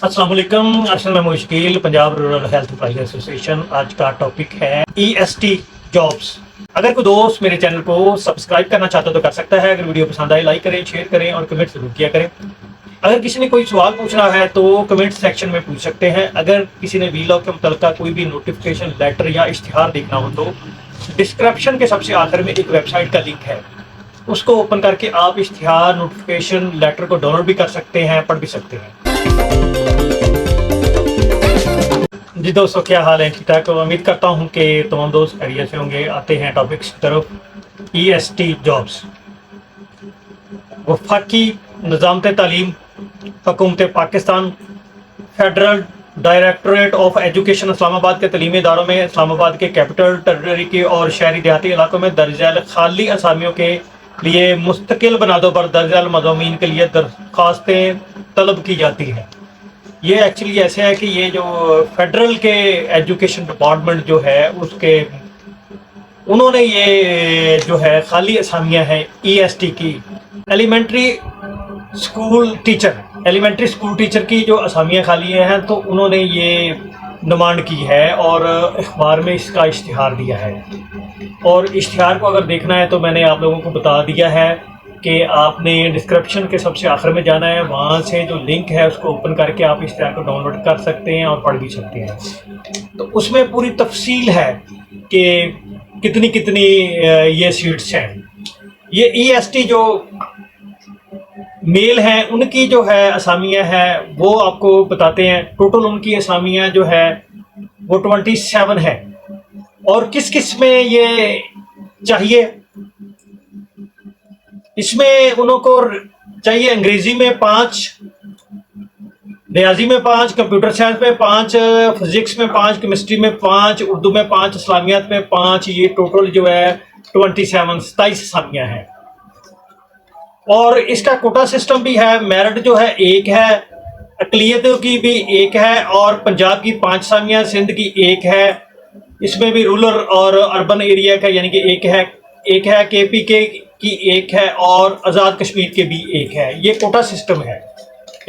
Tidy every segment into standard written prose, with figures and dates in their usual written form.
अस्सलाम वालेकुम। अर्शद मैं मुश्किल Punjab rural health employees association. आज का टॉपिक है EST जॉब्स। अगर कोई दोस्त मेरे चैनल को सब्सक्राइब करना चाहता तो कर सकता है। अगर वीडियो पसंद आए लाइक करें, शेयर करें और कमेंट जरूर किया करें। अगर किसी ने कोई सवाल पूछना है तो कमेंट सेक्शन में पूछ सकते हैं। अगर किसी ने वीलॉग के मुतल्लिका कोई भी नोटिफिकेशन लेटर या इश्तिहार देखना हो तो डिस्क्रिप्शन के सबसे आखिर में एक वेबसाइट का लिंक है, उसको ओपन करके आप इश्तिहार नोटिफिकेशन लेटर को डाउनलोड भी कर सकते हैं, पढ़ भी सकते हैं। जी दोस्तों, क्या हाल है? ठीक ठाक। उम्मीद करता हूँ कि तमाम दोस्त खैरियत से होंगे। आते हैं टॉपिक्स की तरफ। EST jobs. वफाकी निज़ामत तालीम हुकूमत Pakistan federal directorate of education Islamabad के तलीमी इदारों में इस्लामाबाद के कैपिटल टेरिटरी के और शहरी देहाती इलाकों में दर्ज खाली असामियों के लिए मुस्तकिल बुनियादों पर दर्ज मज़ामीन के लिए दरख्वास्तें तलब की जाती हैं। ये एक्चुअली ऐसे है कि ये जो फेडरल के एजुकेशन डिपार्टमेंट जो है उसके उन्होंने ये जो है खाली असामियाँ हैं EST की एलिमेंट्री स्कूल टीचर की जो असामियाँ खाली हैं तो उन्होंने ये डिमांड की है और अखबार में इसका इश्तिहार दिया है। और इश्तिहार को अगर देखना है तो मैंने आप लोगों को बता दिया है कि आपने डिस्क्रिप्शन के सबसे आखिर में जाना है, वहाँ से जो लिंक है उसको ओपन करके आप इश्तिहार को डाउनलोड कर सकते हैं और पढ़ भी सकते हैं। तो उसमें पूरी तफसील है कि कितनी कितनी ये सीट्स हैं। ये EST जो मेल हैं उनकी जो है असामियाँ हैं वो आपको बताते हैं। टोटल उनकी असामियाँ जो है वो 27 है। और किस किस में ये चाहिए, इसमें उनको चाहिए अंग्रेजी में 5, रियाजी में 5, कंप्यूटर साइंस में 5, फिजिक्स में 5, केमिस्ट्री में 5, उर्दू में 5, इस्लामियात में 5। ये टोटल जो है 27 असामियाँ हैं। और इसका कोटा सिस्टम भी है। मेरिट जो है 1 है, अकलियतों की भी 1 है और पंजाब की 5 असामियाँ, सिंध की 1 है। इसमें भी रूरल और अर्बन एरिया का यानी कि एक है KPK की 1 है और आज़ाद कश्मीर के भी 1 है। ये कोटा सिस्टम है,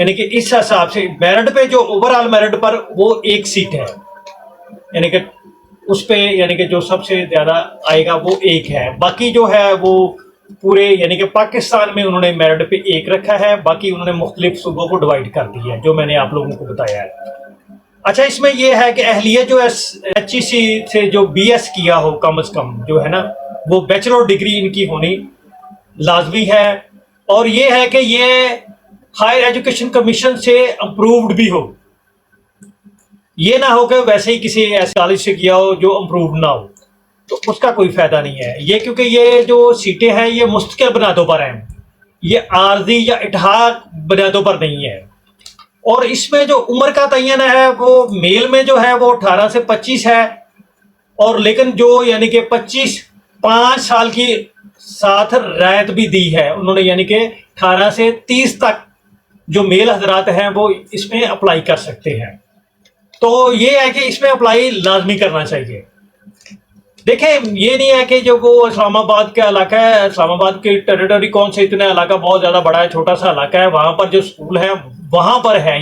यानी कि इस हिसाब से मेरिट पे जो ओवरऑल मेरिट पर वो 1 सीट है, यानी कि उस पे यानी कि जो सबसे ज़्यादा आएगा वो 1 है। बाकी जो है वो पूरे यानी कि पाकिस्तान में उन्होंने मेरिट पे 1 रखा है, बाकी उन्होंने मुख्तलिफ सूबों को डिवाइड कर दिया है जो मैंने आप लोगों को बताया है। अच्छा, इसमें यह है कि अहलियत जो HEC से जो BS किया हो कम से कम जो है ना वो बैचलर डिग्री इनकी होनी लाजमी है। और ये है कि ये हायर एजुकेशन कमीशन से अप्रूव्ड भी हो, ये ना हो कि वैसे ही किसी ऐसे कॉलेज से किया हो जो अप्रूव्ड ना हो, तो उसका कोई फायदा नहीं है। ये क्योंकि ये जो सीटें हैं ये मुस्तकिल बुनियादों पर हैं, ये आर्जी या इत्तेफाक बुनियादों पर नहीं है। और इसमें जो उम्र का तयन है वो मेल में जो है वो 18 से 25 है, और लेकिन जो यानी कि 5 साल की साथ रायत भी दी है उन्होंने, यानी कि 18 से 30 तक जो मेल हजरात हैं वो इसमें अप्लाई कर सकते हैं। तो ये है कि इसमें अप्लाई लाजमी करना चाहिए। देखें, ये नहीं है कि जो वो इस्लामाबाद का इलाका है, इस्लामाबाद की टेरिटरी कौन से इतना इलाका बहुत ज़्यादा बड़ा है, छोटा सा इलाका है, वहाँ पर जो स्कूल है वहाँ पर है।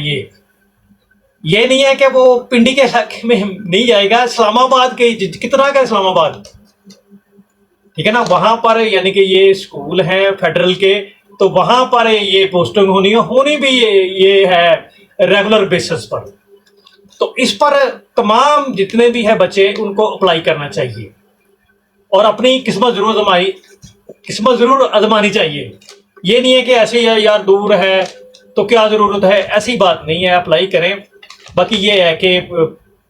ये नहीं है कि वो पिंडी के इलाके में नहीं जाएगा, इस्लामाबाद के कितना का इस्लामाबाद, ठीक है ना, वहाँ पर यानी कि ये स्कूल हैं फेडरल के, तो वहाँ पर ये पोस्टिंग होनी भी ये है रेगुलर बेसिस पर। तो इस पर तमाम जितने भी है बच्चे उनको अप्लाई करना चाहिए और अपनी किस्मत जरूर आजमानी चाहिए। ये नहीं है कि ऐसे ही यार दूर है तो क्या ज़रूरत है, ऐसी बात नहीं है, अप्लाई करें। बाकी ये है कि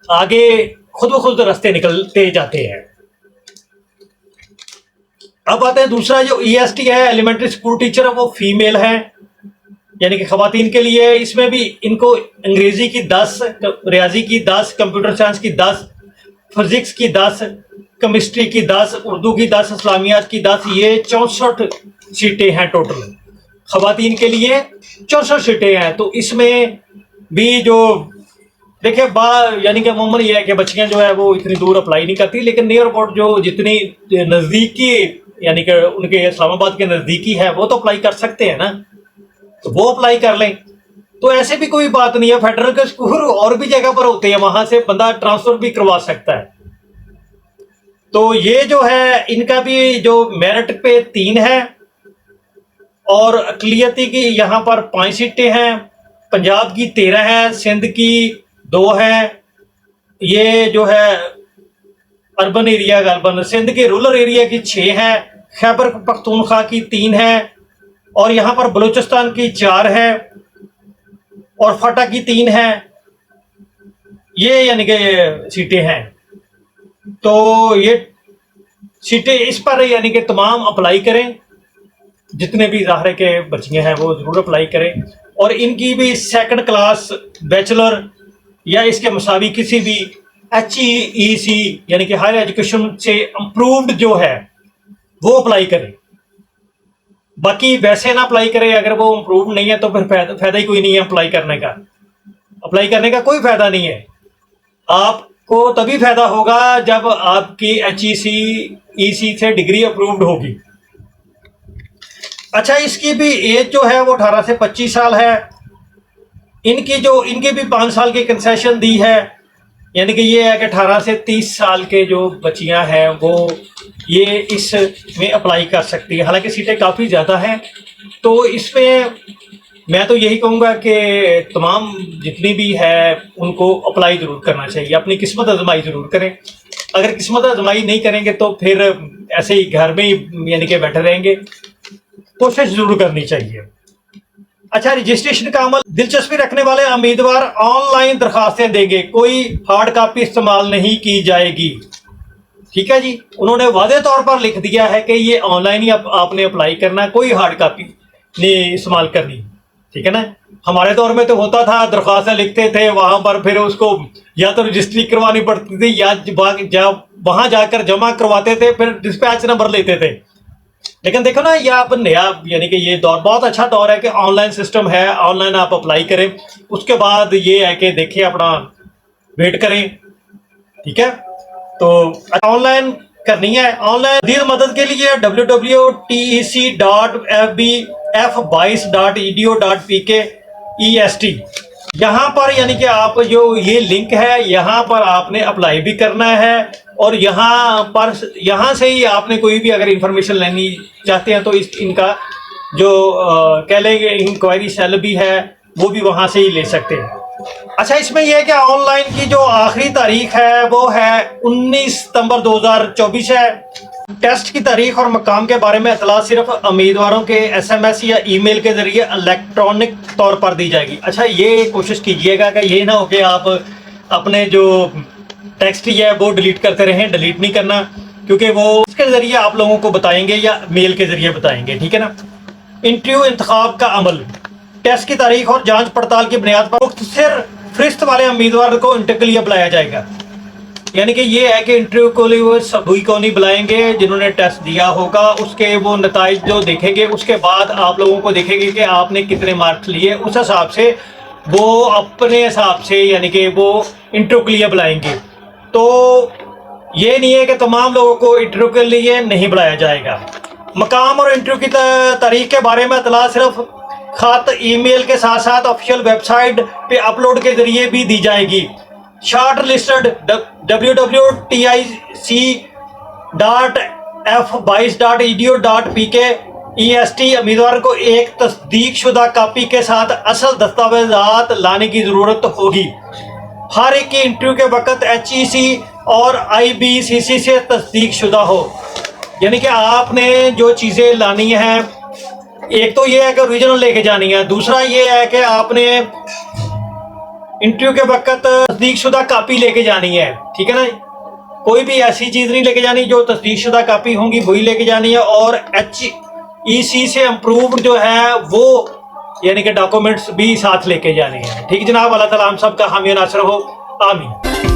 आगे खुद ब खुद रास्ते निकलते जाते हैं। अब आते हैं दूसरा जो EST है एलिमेंट्री स्कूल टीचर, वो फीमेल है यानी कि खवातीन के लिए। इसमें भी इनको अंग्रेजी की 10, रियाजी की 10, कंप्यूटर साइंस की 10, फिजिक्स की 10, केमिस्ट्री की 10, उर्दू की 10, इस्लामियात की 10, ये 64 सीटें हैं टोटल खवातीन के लिए। 64 सीटें हैं। तो इसमें भी जो देखिए यानी कि अमूमन ये है कि बच्चियां जो है वो इतनी दूर अप्लाई नहीं करती, लेकिन नियर अबाउट जो जितनी नज़दीकी यानी कि उनके इस्लामाबाद के नज़दीकी है वो तो अप्लाई कर सकते हैं ना, तो वो अप्लाई कर लें। تو ایسے بھی کوئی بات نہیں ہے, فیڈرل کے اسکول اور بھی جگہ پر ہوتے ہیں, وہاں سے بندہ ٹرانسفر بھی کروا سکتا ہے. تو یہ جو ہے ان کا بھی جو میرٹ پہ 3 ہے اور اقلیتی کی یہاں پر 5 سیٹیں ہیں, پنجاب کی 13 ہے, سندھ کی 2 ہے, یہ جو ہے اربن ایریا غالباً, سندھ کے رورل ایریا کی 6 ہے, خیبر پختونخوا کی 3 ہے, اور یہاں پر بلوچستان کی 4 ہے, اور فاٹا کی 3 ہے. یہ یعنی کہ سیٹیں ہیں. تو یہ سیٹیں اس پر یعنی کہ تمام اپلائی کریں, جتنے بھی ظاہر کے بچیاں ہیں وہ ضرور اپلائی کریں, اور ان کی بھی 2nd کلاس بیچلر یا اس کے مساوی کسی بھی HEC یعنی کہ ہائر ایجوکیشن سے امپرووڈ جو ہے وہ اپلائی کریں. باقی ویسے نہ اپلائی کریں, اگر وہ امپرووڈ نہیں ہے تو پھر فائدہ ہی کوئی نہیں ہے اپلائی کرنے کا. اپلائی کرنے کا کوئی فائدہ نہیں ہے. آپ کو تبھی فائدہ ہوگا جب آپ کی HEC سے ڈگری اپرووڈ ہوگی. اچھا, اس کی بھی ایج جو ہے وہ 18 سے 25 سال ہے. ان کی بھی 5 سال کی کنسیشن دی ہے, یعنی کہ یہ ہے کہ 18 سے 30 سال کے جو بچیاں ہیں وہ یہ اس میں اپلائی کر سکتی ہیں. حالانکہ سیٹیں کافی زیادہ ہیں, تو اس میں تو یہی کہوں گا کہ تمام جتنی بھی ہے ان کو اپلائی ضرور کرنا چاہیے, اپنی قسمت آزمائی ضرور کریں. اگر قسمت آزمائی نہیں کریں گے تو پھر ایسے ہی گھر میں ہی یعنی کہ بیٹھے رہیں گے. کوشش ضرور کرنی چاہیے. اچھا, رجسٹریشن کا عمل دلچسپی رکھنے والے امیدوار آن لائن درخواستیں دیں گے, کوئی ہارڈ کاپی استعمال نہیں کی جائے گی. ٹھیک ہے جی, انہوں نے واضح طور پر لکھ دیا ہے کہ یہ آن لائن ہی آپ نے اپلائی کرنا ہے, کوئی ہارڈ کاپی نہیں استعمال کرنی. ٹھیک ہے نا. ہمارے دور میں تو ہوتا تھا, درخواستیں لکھتے تھے, وہاں پر پھر اس کو یا تو رجسٹری کروانی پڑتی تھی یا وہاں جا کر جمع کرواتے تھے, پھر ڈسپیچ نمبر لیتے تھے. لیکن دیکھو نا, یہ آپ نیا یعنی کہ یہ دور بہت اچھا دور ہے کہ آن لائن سسٹم ہے, آن لائن آپ اپلائی کریں. اس کے بعد یہ ہے کہ دیکھیں اپنا ویٹ کریں. ٹھیک ہے, تو آن لائن کرنی ہے. آن لائن مزید مدد کے لیے www.tec.fb22.edu.pk یہاں پر یعنی کہ آپ جو یہ لنک ہے یہاں پر آپ نے اپلائی بھی کرنا ہے, اور یہاں سے ہی آپ نے کوئی بھی اگر انفارمیشن لینی چاہتے ہیں تو ان کا جو کہہ لیں گے انکوائری سیل بھی ہے وہ بھی وہاں سے ہی لے سکتے ہیں. اچھا, اس میں یہ ہے کہ آن لائن کی جو آخری تاریخ ہے وہ ہے 19 ستمبر 2024 ہے. ٹیسٹ کی تاریخ اور مقام کے بارے میں اطلاع صرف امیدواروں کے SMS یا ای میل کے ذریعے الیکٹرانک طور پر دی جائے گی. اچھا, یہ کوشش کیجئے گا کہ یہ نہ ہو کہ آپ اپنے جو ٹیکسٹ ہے وہ ڈیلیٹ کرتے رہیں. ڈیلیٹ نہیں کرنا, کیونکہ وہ اس کے ذریعے آپ لوگوں کو بتائیں گے یا میل کے ذریعے بتائیں گے. ٹھیک ہے نا. انٹرویو انتخاب کا عمل, ٹیسٹ کی تاریخ اور جانچ پڑتال کی بنیاد پر مختصر فہرست والے امیدوار کو انٹرویو کے لیے بلایا جائے گا. یعنی کہ یہ ہے کہ انٹرویو کو لیے وہ سبھی کو نہیں بلائیں گے جنہوں نے ٹیسٹ دیا ہوگا, اس کے وہ نتائج جو دیکھیں گے, اس کے بعد آپ لوگوں کو دیکھیں گے کہ آپ نے کتنے مارکس لیے, اس حساب سے وہ اپنے حساب سے یعنی کہ وہ انٹرویو کے لیے بلائیں گے. تو یہ نہیں ہے کہ تمام لوگوں کو انٹرویو کے لیے نہیں بلایا جائے گا. مقام اور انٹرویو کی تاریخ کے بارے میں اطلاع صرف خط ای میل کے ساتھ ساتھ آفیشیل ویب سائٹ پہ اپلوڈ کے ذریعے بھی دی جائے گی. شارٹ لسٹڈ www.tic.f22.edu.pk امیدوار کو ایک تصدیق شدہ کاپی کے ساتھ اصل دستاویزات لانے کی ضرورت ہوگی. ہر ایک کی انٹرویو کے وقت HEC اور IBCC سے تصدیق شدہ ہو. یعنی کہ آپ نے جو چیزیں لانی ہیں, ایک تو یہ ہے کہ اوریجنل لے کے جانی ہے, دوسرا یہ ہے کہ آپ نے انٹرویو کے وقت تصدیق شدہ کاپی لے کے جانی ہے. ٹھیک ہے نا. کوئی بھی ایسی چیز نہیں لے کے جانی, جو تصدیق شدہ کاپی ہوں گی وہی لے کے جانی ہے, اور HEC سے امپرووڈ جو ہے وہ یعنی کہ ڈاکومنٹس بھی ساتھ لے کے جانے ہیں. ٹھیک جناب, اللہ تعالیٰ ہم سب کا حامی و ناصر ہو, آمین.